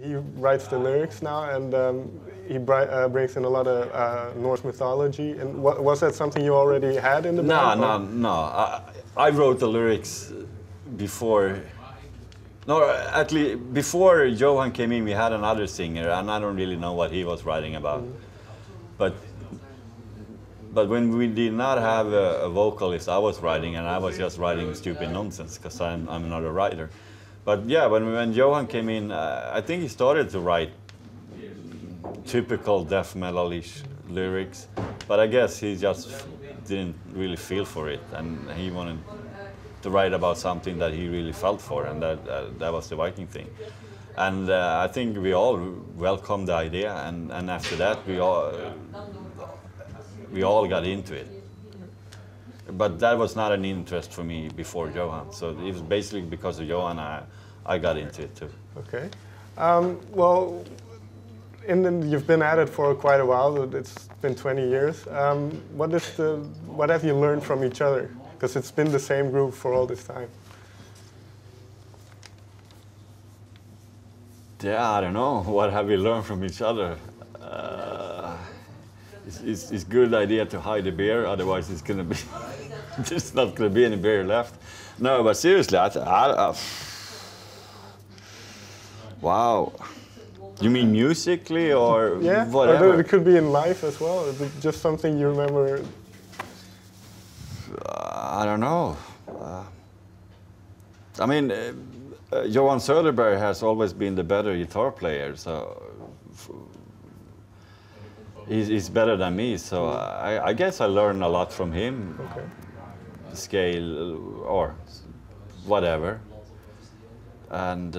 He writes the lyrics now, and he brings in a lot of Norse mythology. And was that something you already had in the band? No. I wrote the lyrics before. No, at least before Johan came in, we had another singer, and I don't really know what he was writing about. But when we did not have a vocalist, I was writing, and I was just writing stupid nonsense because I'm not a writer. But yeah, when Johan came in, I think he started to write typical death metal-ish lyrics, but I guess he just didn't really feel for it, and he wanted to write about something that he really felt for, and that was the Viking thing. And I think we all welcomed the idea, and after that we all got into it. But that was not an interest for me before Johan, so it was basically because of Johan I got into it too. Okay. Well, you've been at it for quite a while. It's been 20 years. What have you learned from each other? Because it's been the same group for all this time. Yeah, I don't know. What have we learned from each other? It's a good idea to hide the beer, otherwise it's gonna be there's not gonna be any beer left. No, but seriously, wow. You mean musically or yeah, whatever? Or it could be in life as well. Is it just something you remember? I don't know. I mean, Johan Söderberg has always been the better guitar player, so he's better than me. So I guess I learned a lot from him. Okay. Scale or whatever. And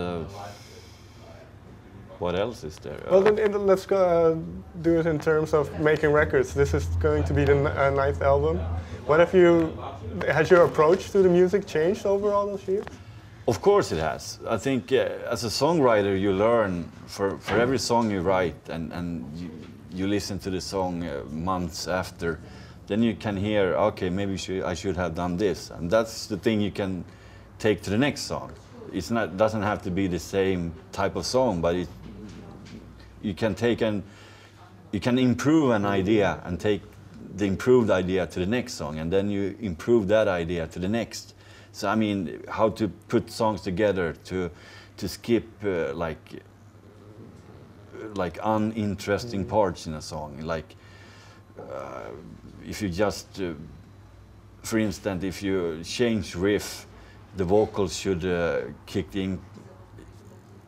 what else is there? Well, then let's go do it in terms of making records. This is going to be the 9th album. Has your approach to the music changed over all those years? Of course it has. I think as a songwriter you learn for every song you write, and you listen to the song months after, then you can hear, okay, maybe I should have done this, and that's the thing you can take to the next song. Doesn't have to be the same type of song, but you can improve an idea and take the improved idea to the next song, and then you improve that idea to the next. So I mean, how to put songs together to skip like uninteresting parts in a song. Like if you just, for instance, if you change riff, the vocals should kick in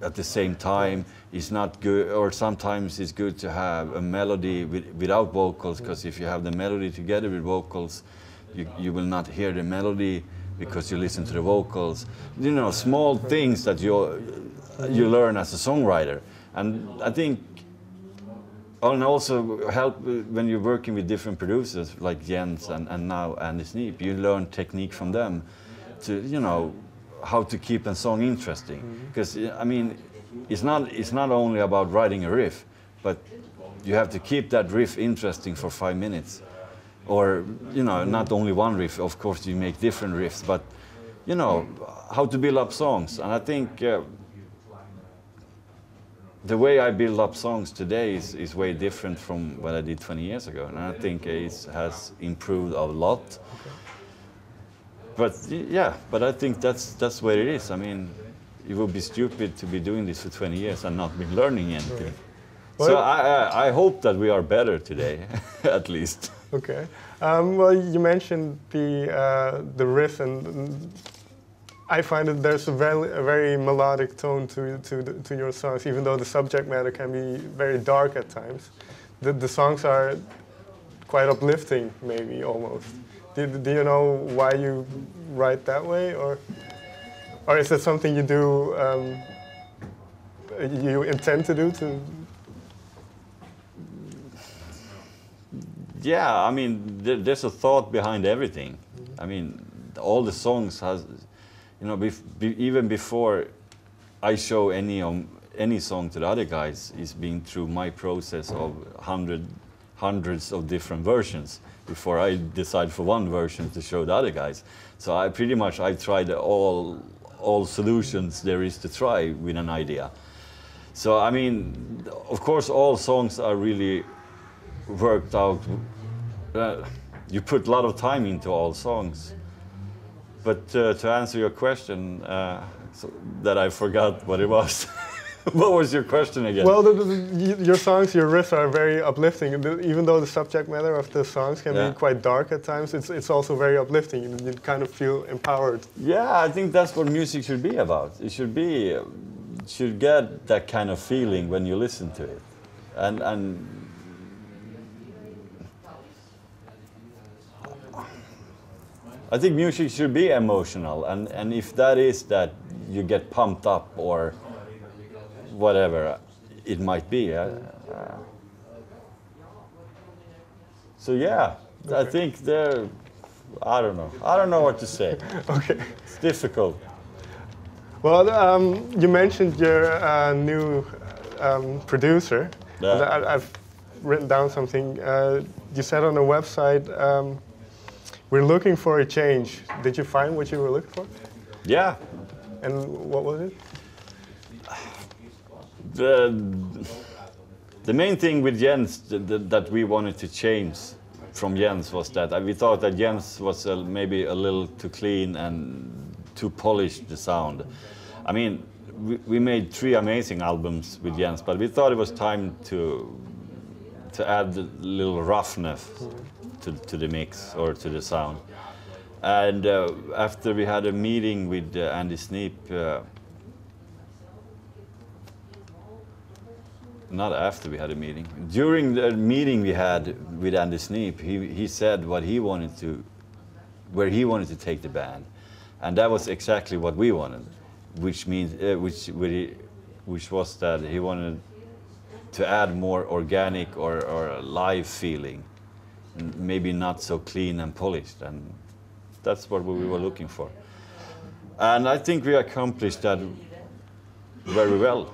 at the same time. It's not good, or sometimes it's good to have a melody without vocals, because if you have the melody together with vocals, you will not hear the melody because you listen to the vocals. You know, small things that you learn as a songwriter. And I think, and also help when you're working with different producers like Jens and now Andy Sneap, you learn technique from them to, you know, how to keep a song interesting. Because I mean, it's not only about writing a riff, but you have to keep that riff interesting for 5 minutes. Or, you know, not only one riff, of course you make different riffs, but, you know, how to build up songs. And I think the way I build up songs today is way different from what I did 20 years ago. And I think it has improved a lot. Okay. But yeah, but I think that's where it is. I mean, it would be stupid to be doing this for 20 years and not be learning anything. Right. Well, so I hope that we are better today, at least. Okay. Well, you mentioned the riff, and I find that there's a very melodic tone to your songs, even though the subject matter can be very dark at times. The songs are quite uplifting, maybe almost. Do you know why you write that way, or is it something you do? You intend to do to? Yeah, I mean, there's a thought behind everything. I mean, all the songs has, you know, even before I show any song to the other guys, it's been through my process of hundreds of different versions before I decide for one version to show the other guys. So I tried all solutions there is to try with an idea. So I mean, of course, all songs are really worked out. You put a lot of time into all songs. But to answer your question, that I forgot what it was. What was your question again? Well, your songs, your riffs are very uplifting. Even though the subject matter of the songs can be quite dark at times, it's also very uplifting. You kind of feel empowered. Yeah, I think that's what music should be about. It should be, should get that kind of feeling when you listen to it, and I think music should be emotional, and if that is that you get pumped up or whatever it might be. So yeah, okay. I think they're, I don't know what to say. Okay. It's difficult. Well, you mentioned your new producer. Yeah. I've written down something. You said on the website, we're looking for a change. Did you find what you were looking for? Yeah. And what was it? The main thing with Jens that we wanted to change from Jens was that we thought that Jens was maybe a little too clean and too polished, the sound. I mean, we made 3 amazing albums with Jens, but we thought it was time to add a little roughness to the mix or to the sound. And after we had a meeting with Andy Sneap, not after we had a meeting. During the meeting we had with Andy Sneap, he said what he wanted to, where he wanted to take the band, and that was exactly what we wanted, which means which was that he wanted to add more organic or live feeling, maybe not so clean and polished, and that's what we were looking for. And I think we accomplished that very well.